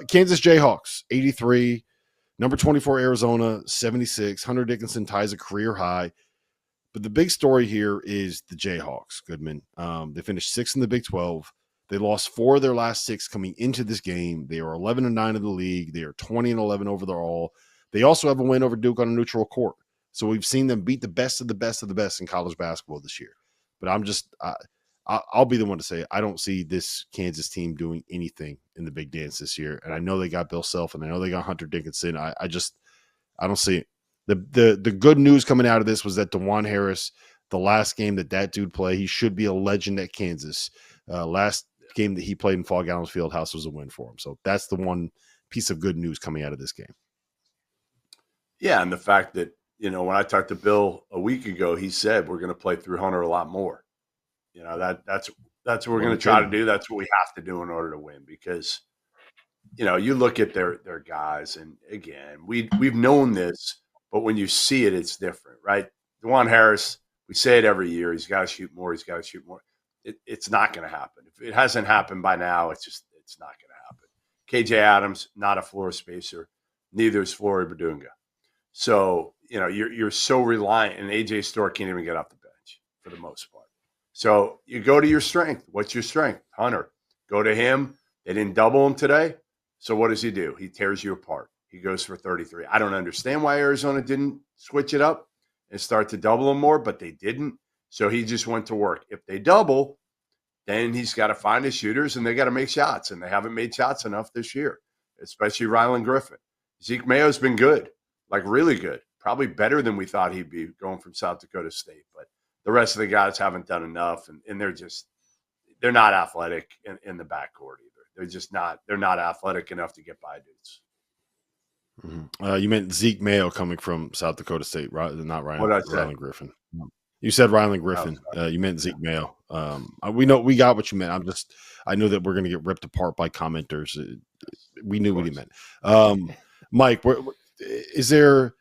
Kansas Jayhawks, 83. Number 24, Arizona, 76. Hunter Dickinson ties a career high. But the big story here is the Jayhawks, Goodman. They finished 6th in the Big 12. They lost 4 of their last 6 coming into this game. They are 11-9 in the league. They are 20-11 overall. They also have a win over Duke on a neutral court. So we've seen them beat the best of the best of the best in college basketball this year. But I'll be the one to say I don't see this Kansas team doing anything in the big dance this year. And I know they got Bill Self and I know they got Hunter Dickinson. I don't see it. The good news coming out of this was that DeJuan Harris, the last game that dude played, he should be a legend at Kansas. Last game that he played in Fall Gallons Fieldhouse was a win for him. So that's the one piece of good news coming out of this game. Yeah, and the fact that, when I talked to Bill a week ago, he said we're going to play through Hunter a lot more. That's what we're going to try to do. That's what we have to do in order to win because, you look at their guys, and again, we've known this, but when you see it, it's different, right? DeJuan Harris, we say it every year. He's got to shoot more. He's got to shoot more. It's not going to happen. If it hasn't happened by now, it's not going to happen. KJ Adams, not a floor spacer. Neither is Flory Badunga. So, you're so reliant, and AJ Storr can't even get off the bench for the most part. So you go to your strength. What's your strength? Hunter. Go to him. They didn't double him today. So what does he do? He tears you apart. He goes for 33. I don't understand why Arizona didn't switch it up and start to double him more, but they didn't. So he just went to work. If they double, then he's got to find his shooters, and they got to make shots, and they haven't made shots enough this year, especially Rylan Griffin. Zeke Mayo's been good, like really good, probably better than we thought he'd be going from South Dakota State. But the rest of the guys haven't done enough, and they're not athletic in the backcourt either. They're not athletic enough to get by dudes. Mm-hmm. You meant Zeke Mayo coming from South Dakota State, right? Not Rylan Griffin. You said Rylan Griffin. You meant Zeke Mayo. We got what you meant. I know that we're going to get ripped apart by commenters. We knew what he meant. Mike, is there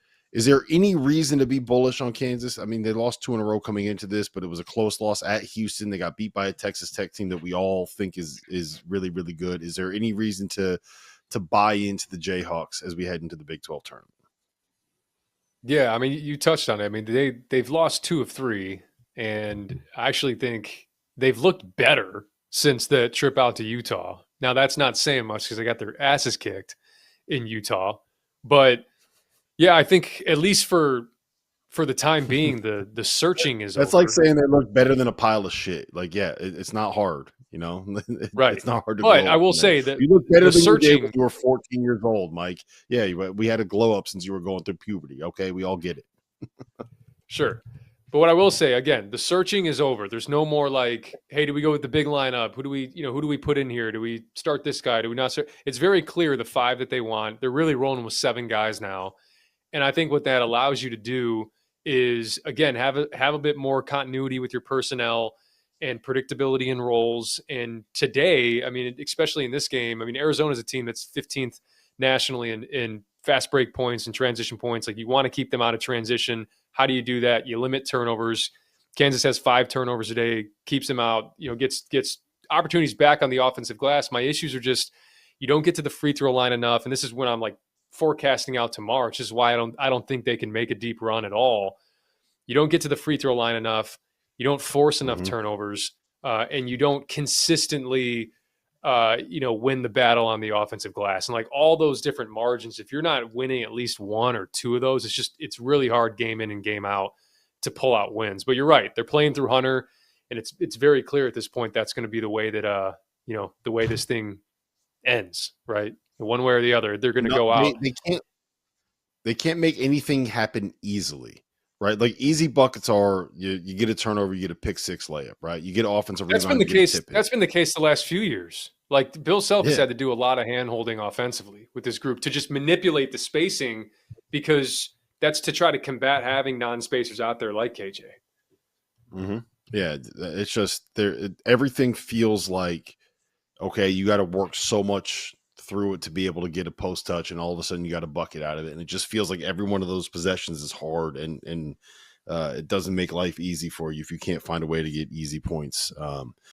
any reason to be bullish on Kansas? I mean, they lost 2 in a row coming into this, but it was a close loss at Houston. They got beat by a Texas Tech team that we all think is really, really good. Is there any reason to buy into the Jayhawks as we head into the Big 12 tournament? Yeah, I mean, you touched on it. I mean, they've lost 2 of 3, and I actually think they've looked better since the trip out to Utah. Now, that's not saying much because they got their asses kicked in Utah, but yeah, I think at least for the time being, the searching is That's over. like saying they look better than a pile of shit. Like, yeah, it's not hard, Right. It's not hard to But I will say that you look better than searching, you did when you were 14 years old, Mike. Yeah, we had a glow up since you were going through puberty. Okay, we all get it. Sure. But what I will say, again, the searching is over. There's no more like, hey, do we go with the big lineup? Who do we put in here? Do we start this guy? Do we not start? It's very clear the 5 that they want. They're really rolling with 7 guys now. And I think what that allows you to do is, again, have a bit more continuity with your personnel and predictability in roles. And today, I mean, especially in this game, I mean, Arizona's a team that's 15th nationally in fast break points and transition points. Like, you want to keep them out of transition. How do you do that? You limit turnovers. Kansas has 5 turnovers a day, keeps them out, gets opportunities back on the offensive glass. My issues are just, you don't get to the free throw line enough. And this is when I'm like forecasting out to March. This is why I don't think they can make a deep run at all. You don't get to the free throw line enough. You don't force enough turnovers, and you don't consistently, win the battle on the offensive glass. And like all those different margins, if you're not winning at least 1 or 2 of those, it's really hard game in and game out to pull out wins. But you're right; they're playing through Hunter, and it's very clear at this point that's going to be the way that the way this thing ends. Right, one way or the other, they're going to go out. They can't make anything happen easily. Right, like easy buckets are you get a turnover, you get a pick 6 layup, right? You get offensive rebound. That's been the case. That's been the case the last few years. Like Bill Self has had to do a lot of hand holding offensively with this group to just manipulate the spacing, because that's to try to combat having non-spacers out there like KJ. Mm-hmm. Yeah, it's just everything feels like, okay, you got to work so much through it to be able to get a post touch, and all of a sudden you got a bucket out of it, and it just feels like every one of those possessions is hard, and it doesn't make life easy for you if you can't find a way to get easy points.